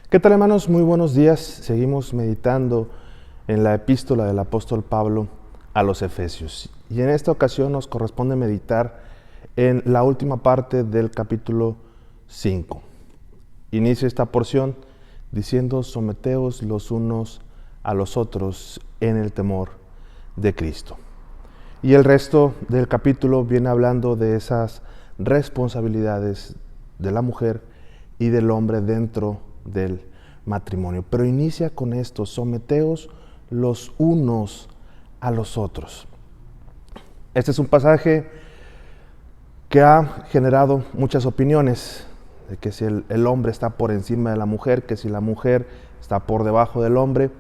¿Qué tal, hermanos? Muy buenos días. Seguimos meditando en la epístola del apóstol Pablo a los Efesios. Y en esta ocasión nos corresponde meditar en la última parte del capítulo 5. Inicia esta porción diciendo: someteos los unos a los otros en el temor de Cristo. Y el resto del capítulo viene hablando de esas responsabilidades de la mujer y del hombre dentro del matrimonio. Pero inicia con esto: someteos los unos a los otros. Este es un pasaje que ha generado muchas opiniones, de que si el hombre está por encima de la mujer, que si la mujer está por debajo del hombre,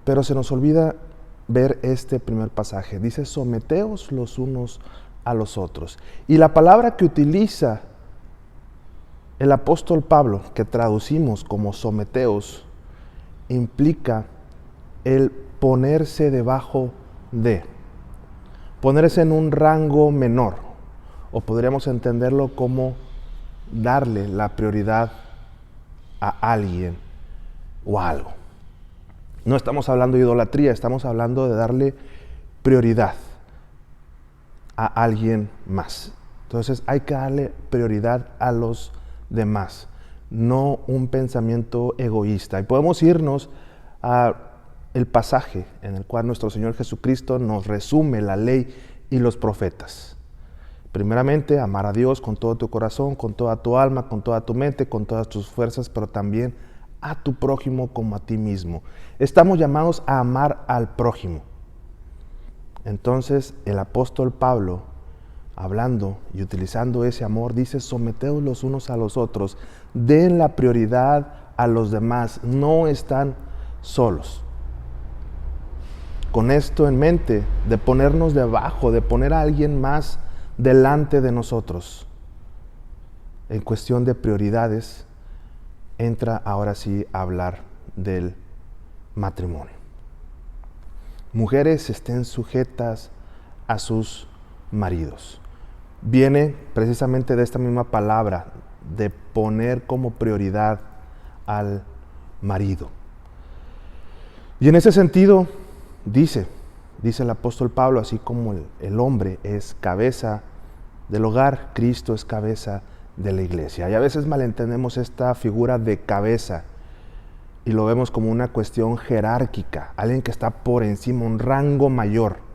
pero se nos olvida ver este primer pasaje. Dice: someteos los unos a los otros. Y la palabra que utiliza el apóstol Pablo, que traducimos como someteos, implica el ponerse debajo de, ponerse en un rango menor, o podríamos entenderlo como darle la prioridad a alguien o a algo. No estamos hablando de idolatría, estamos hablando de darle prioridad a alguien más. Entonces hay que darle prioridad a los demás, no un pensamiento egoísta. Y podemos irnos a el pasaje en el cual nuestro Señor Jesucristo nos resume la ley y los profetas. Primeramente, amar a Dios con todo tu corazón, con toda tu alma, con toda tu mente, con todas tus fuerzas, pero también a tu prójimo como a ti mismo. Estamos llamados a amar al prójimo. Entonces, el apóstol Pablo, hablando y utilizando ese amor, dice: someteos los unos a los otros, den la prioridad a los demás, no están solos. Con esto en mente, de ponernos debajo, de poner a alguien más delante de nosotros, en cuestión de prioridades, entra ahora sí a hablar del matrimonio. Mujeres, estén sujetas a sus maridos. Viene precisamente de esta misma palabra, de poner como prioridad al marido. Y en ese sentido, dice el apóstol Pablo, así como el hombre es cabeza del hogar, Cristo es cabeza de la iglesia. Y a veces malentendemos esta figura de cabeza y lo vemos como una cuestión jerárquica, alguien que está por encima, un rango mayor.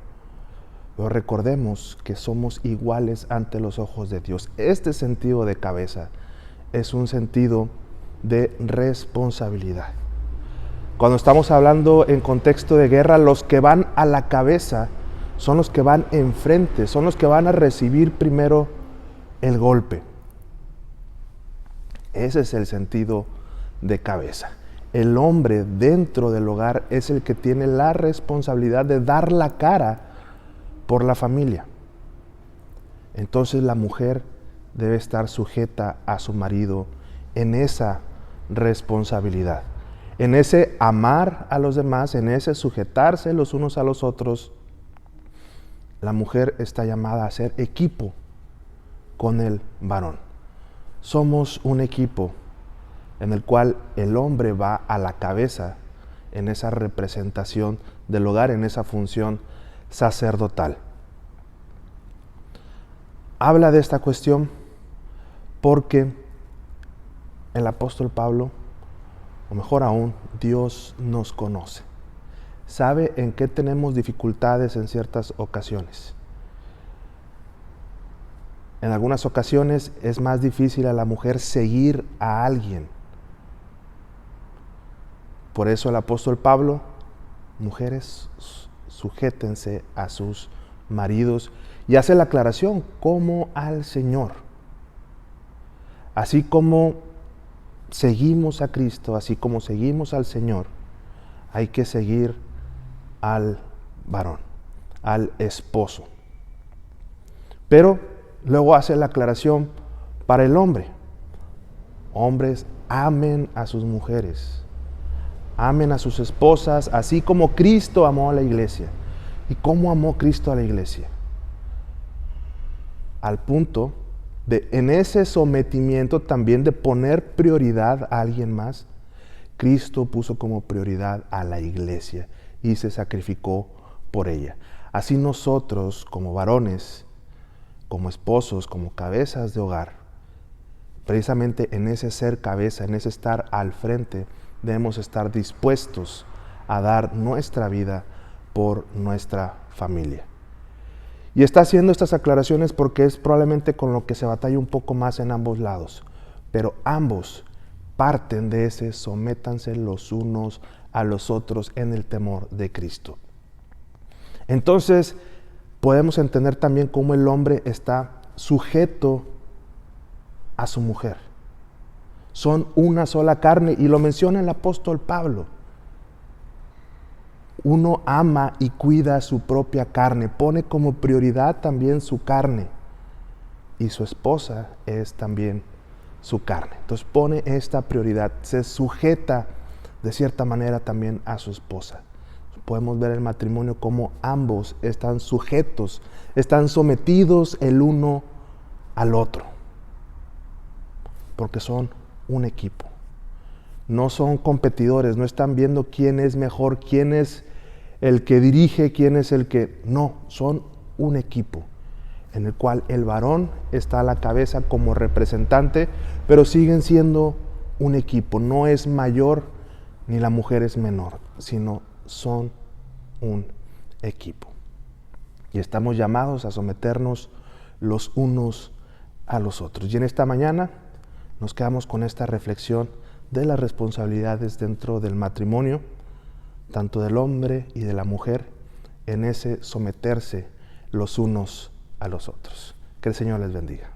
Pero recordemos que somos iguales ante los ojos de Dios. Este sentido de cabeza es un sentido de responsabilidad. Cuando estamos hablando en contexto de guerra, los que van a la cabeza son los que van enfrente, son los que van a recibir primero el golpe. Ese es el sentido de cabeza. El hombre dentro del hogar es el que tiene la responsabilidad de dar la cara por la familia. Entonces la mujer debe estar sujeta a su marido en esa responsabilidad, en ese amar a los demás, en ese sujetarse los unos a los otros. La mujer está llamada a ser equipo con el varón. Somos un equipo en el cual el hombre va a la cabeza en esa representación del hogar, en esa función sacerdotal. Habla de esta cuestión porque el apóstol Pablo, o mejor aún, Dios nos conoce. Sabe en qué tenemos dificultades en ciertas ocasiones. En algunas ocasiones es más difícil a la mujer seguir a alguien. Por eso el apóstol Pablo: mujeres, sujétense a sus maridos, y hace la aclaración: como al Señor. Así como seguimos a Cristo, así como seguimos al Señor, hay que seguir al varón, al esposo. Pero luego hace la aclaración para el hombre: hombres, amen a sus mujeres, amen a sus esposas, así como Cristo amó a la iglesia. ¿Y cómo amó Cristo a la iglesia? Al punto en ese sometimiento también de poner prioridad a alguien más, Cristo puso como prioridad a la iglesia y se sacrificó por ella. Así nosotros, como varones, como esposos, como cabezas de hogar, precisamente en ese ser cabeza, en ese estar al frente, debemos estar dispuestos a dar nuestra vida por nuestra familia. Y está haciendo estas aclaraciones porque es probablemente con lo que se batalla un poco más en ambos lados, pero ambos parten de ese sométanse los unos a los otros en el temor de Cristo. Entonces, podemos entender también cómo el hombre está sujeto a su mujer. Son una sola carne, y lo menciona el apóstol Pablo. Uno ama y cuida su propia carne, pone como prioridad también su carne, y su esposa es también su carne. Entonces pone esta prioridad, se sujeta de cierta manera también a su esposa. Podemos ver el matrimonio como ambos están sujetos, están sometidos el uno al otro, porque son un equipo. No son competidores, no están viendo quién es mejor, quién es el que dirige, quién es el que... No, son un equipo en el cual el varón está a la cabeza como representante, pero siguen siendo un equipo. No es mayor ni la mujer es menor, sino son un equipo. Y estamos llamados a someternos los unos a los otros. Y en esta mañana nos quedamos con esta reflexión de las responsabilidades dentro del matrimonio, tanto del hombre y de la mujer, en ese someterse los unos a los otros. Que el Señor les bendiga.